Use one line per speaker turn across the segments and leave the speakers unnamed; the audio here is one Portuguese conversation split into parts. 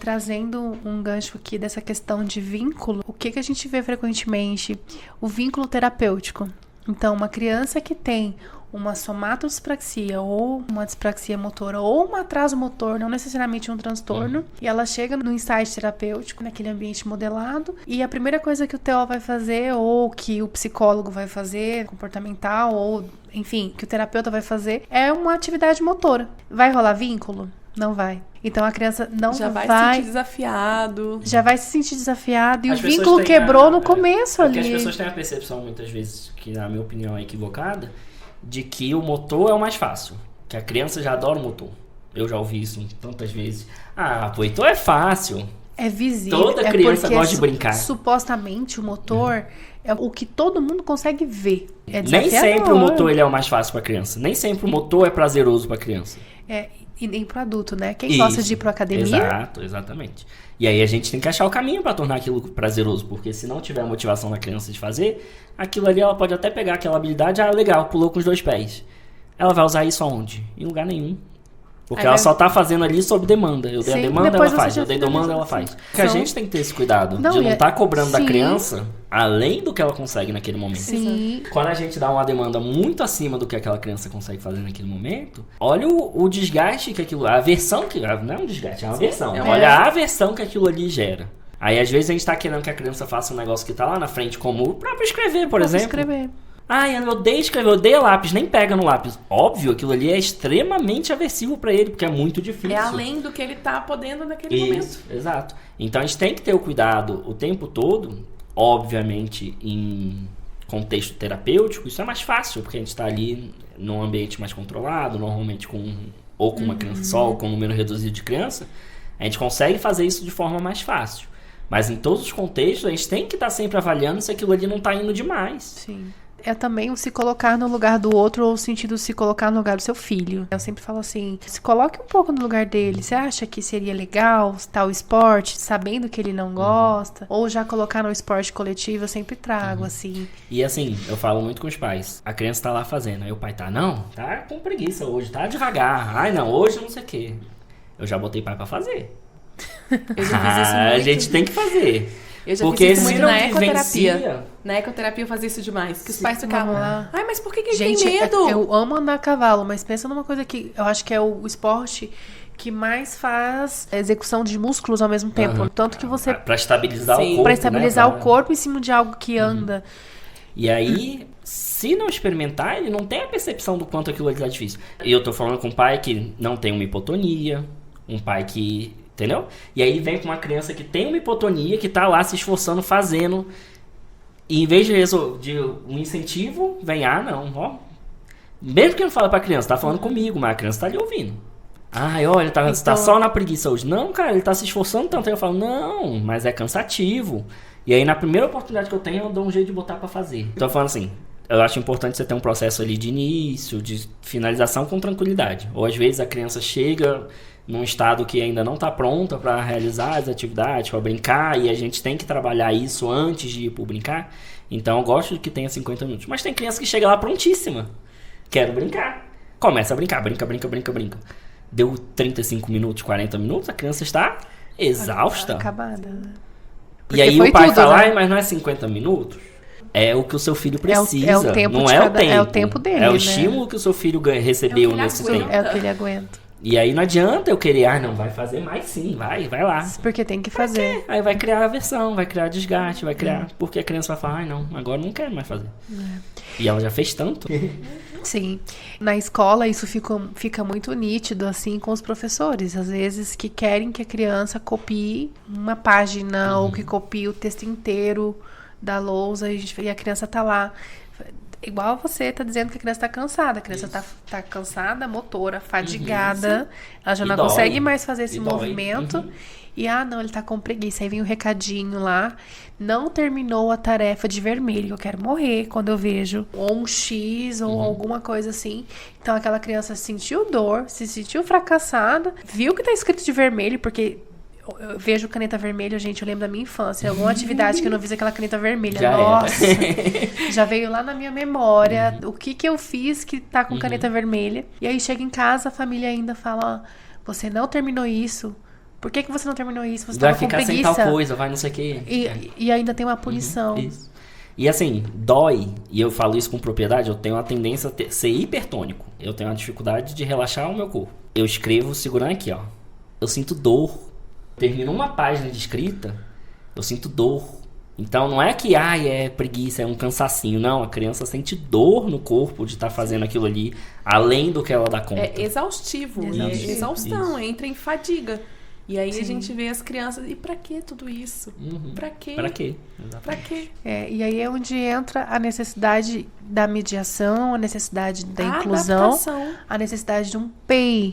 trazendo um gancho aqui dessa questão de vínculo, o que a gente vê frequentemente? O vínculo terapêutico. Então, uma criança que tem uma somatodispraxia ou uma dispraxia motora ou um atraso motor, não necessariamente um transtorno, e ela chega no insight terapêutico, naquele ambiente modelado, e a primeira coisa que o TO vai fazer, ou que o psicólogo vai fazer, comportamental, ou enfim, que o terapeuta vai fazer, é uma atividade motora. Vai rolar vínculo? Não vai. Então a criança não
já vai
vai
se sentir desafiado.
Já vai se sentir desafiado. E
As
o vínculo quebrou no começo ali.
Porque as pessoas têm a percepção, muitas vezes, que na minha opinião é equivocada, de que o motor é o mais fácil. Que a criança já adora o motor. Eu já ouvi isso tantas vezes. Ah, o motor é fácil.
É visível.
Toda criança gosta de brincar.
Supostamente o motor é o que todo mundo consegue ver. É
nem sempre o motor ele é o mais fácil para criança. Nem sempre o motor é prazeroso para criança.
E nem pro adulto, né? Quem gosta de ir pra academia?
Exato, exatamente. E aí a gente tem que achar o caminho para tornar aquilo prazeroso, porque se não tiver a motivação da criança de fazer, aquilo ali ela pode até pegar aquela habilidade, legal, pulou com os 2 pés. Ela vai usar isso aonde? Em lugar nenhum. Porque ela só tá fazendo ali sob demanda. Eu dei a demanda, ela faz. Eu dei demanda, ela faz. Porque a gente tem que ter esse cuidado de não estar cobrando da criança além do que ela consegue naquele momento.
Sim.
Quando a gente dá uma demanda muito acima do que aquela criança consegue fazer naquele momento, olha o desgaste que aquilo... A aversão que... Não é um desgaste, é uma aversão. Olha a aversão que aquilo ali gera. Aí, às vezes, a gente tá querendo que a criança faça um negócio que tá lá na frente, como o próprio escrever, por exemplo.
Escrever.
Eu odeio escrever, eu odeio lápis, nem pega no lápis. Óbvio, aquilo ali é extremamente aversivo pra ele, porque é muito difícil.
É além do que ele tá podendo naquele momento.
Exato. Então a gente tem que ter o cuidado o tempo todo, obviamente em contexto terapêutico, isso é mais fácil, porque a gente tá ali num ambiente mais controlado, normalmente com uma criança só, ou com um número reduzido de criança, a gente consegue fazer isso de forma mais fácil. Mas em todos os contextos, a gente tem que estar sempre avaliando se aquilo ali não tá indo demais.
Sim. É também o se colocar no lugar do outro, ou o sentido de se colocar no lugar do seu filho. Eu sempre falo assim, se coloque um pouco no lugar dele. Você acha que seria legal tal esporte, sabendo que ele não gosta? Ou já colocar no esporte coletivo, eu sempre trago, assim.
E assim, eu falo muito com os pais. A criança tá lá fazendo, aí o pai tá com preguiça hoje, tá devagar. Não, hoje não sei o quê. Eu já botei pai pra fazer.
Eu já fiz isso muito.
A gente tem que fazer.
Eu já
porque
fiz isso muito na ecoterapia.
Vivencia...
Na ecoterapia eu fazia isso demais. Que os pais ficavam lá. Mas por que ele
gente,
tem medo?
Eu amo andar a cavalo, mas pensa numa coisa que eu acho que é o esporte que mais faz execução de músculos ao mesmo tempo. Tanto que você...
Pra estabilizar o corpo,
pra estabilizar o corpo em cima de algo que anda.
E aí, se não experimentar, ele não tem a percepção do quanto aquilo ali tá difícil. E eu tô falando com um pai que não tem uma hipotonia, um pai que... Entendeu? E aí vem com uma criança que tem uma hipotonia, que tá lá se esforçando, fazendo. E em vez de um incentivo, vem, mesmo que não fala pra criança, tá falando comigo, mas a criança tá ali ouvindo. Olha, ele tá só na preguiça hoje. Não, cara, ele tá se esforçando tanto. Aí eu falo, não, mas é cansativo. E aí na primeira oportunidade que eu tenho, eu dou um jeito de botar pra fazer. Tô falando assim, eu acho importante você ter um processo ali de início, de finalização com tranquilidade. Ou às vezes a criança chega num estado que ainda não está pronta para realizar as atividades, para brincar, e a gente tem que trabalhar isso antes de ir para brincar. Então eu gosto de que tenha 50 minutos. Mas tem criança que chega lá prontíssima. Quero brincar. Começa a brincar, brinca. Deu 35 minutos, 40 minutos, a criança está exausta.
Acabada.
E aí o pai fala, mas não é 50 minutos? É o que o seu filho precisa.
É o tempo
não
de
é
cada,
o tempo.
É o tempo dele,
É o estímulo que o seu filho recebeu nesse tempo.
É o que ele aguenta.
E aí não adianta eu querer, não, vai fazer mais sim, vai lá.
Porque tem que fazer.
Aí vai criar aversão, vai criar desgaste, vai criar... Porque a criança vai falar, não, agora não quero mais fazer. E ela já fez tanto.
Sim. Na escola isso fica muito nítido, assim, com os professores. Às vezes que querem que a criança copie uma página ou que copie o texto inteiro da lousa e a criança tá lá... Igual você tá dizendo que a criança tá cansada. A criança tá cansada, motora, fadigada. Ela já não consegue mais fazer esse movimento. E, não, ele tá com preguiça. Aí vem o recadinho lá. Não terminou a tarefa de vermelho. Eu quero morrer quando eu vejo. Ou um X, ou alguma coisa assim. Então, aquela criança sentiu dor, se sentiu fracassada. Viu que tá escrito de vermelho, porque... Eu vejo caneta vermelha, gente, eu lembro da minha infância. Alguma atividade que eu não fiz aquela caneta vermelha. Nossa! Já veio lá na minha memória o que eu fiz que tá com caneta vermelha. E aí chega em casa, a família ainda fala, você não terminou isso, Por que você não terminou isso? Você
vai
tava com
ficar
preguiça.
sem tal coisa, vai não sei o quê.
E ainda tem uma punição.
Isso. E assim, dói, e eu falo isso com propriedade, eu tenho uma tendência a ser hipertônico. Eu tenho uma dificuldade de relaxar o meu corpo. Eu escrevo segurando aqui, ó. Eu sinto dor. Termino uma página de escrita, eu sinto dor. Então não é que é preguiça, é um cansacinho. Não, a criança sente dor no corpo de estar fazendo aquilo ali, além do que ela dá conta.
É exaustivo, é exaustão, entra em fadiga. E aí a gente vê as crianças, e pra que tudo isso? Pra quê?
Pra quê?
Pra quê?
E aí é onde entra a necessidade da mediação, a necessidade da inclusão,
adaptação.
a necessidade de um PEI.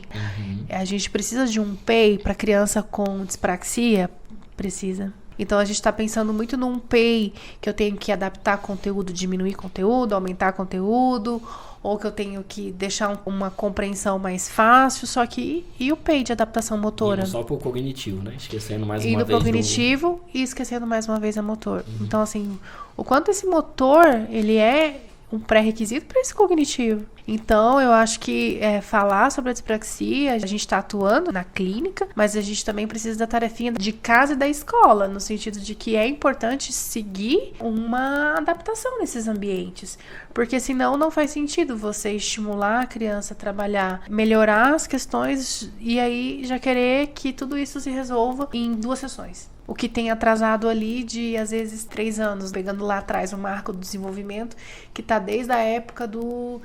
A gente precisa de um PEI para criança com dispraxia? Precisa. Então a gente está pensando muito num PEI que eu tenho que adaptar conteúdo, diminuir conteúdo, aumentar conteúdo, ou que eu tenho que deixar uma compreensão mais fácil, só que e o PEI de adaptação motora?
Indo só pro cognitivo, né? Esquecendo mais uma vez.
Indo pro cognitivo e esquecendo mais uma vez a motor. Então, assim, o quanto esse motor, ele é um pré-requisito para esse cognitivo. Então, eu acho que falar sobre a dispraxia, a gente está atuando na clínica, mas a gente também precisa da tarefinha de casa e da escola, no sentido de que é importante seguir uma adaptação nesses ambientes, porque senão não faz sentido você estimular a criança a trabalhar, melhorar as questões e aí já querer que tudo isso se resolva em 2 sessões. O que tem atrasado ali de, às vezes, 3 anos, pegando lá atrás o marco do desenvolvimento, que está desde a época do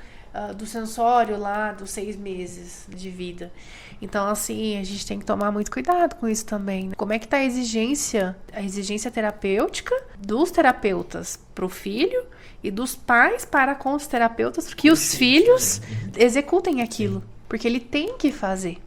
sensório lá, dos 6 meses de vida. Então, assim, a gente tem que tomar muito cuidado com isso também, né? Como é que está a exigência terapêutica dos terapeutas para o filho e dos pais para com os terapeutas, que os filhos executem aquilo, porque ele tem que fazer.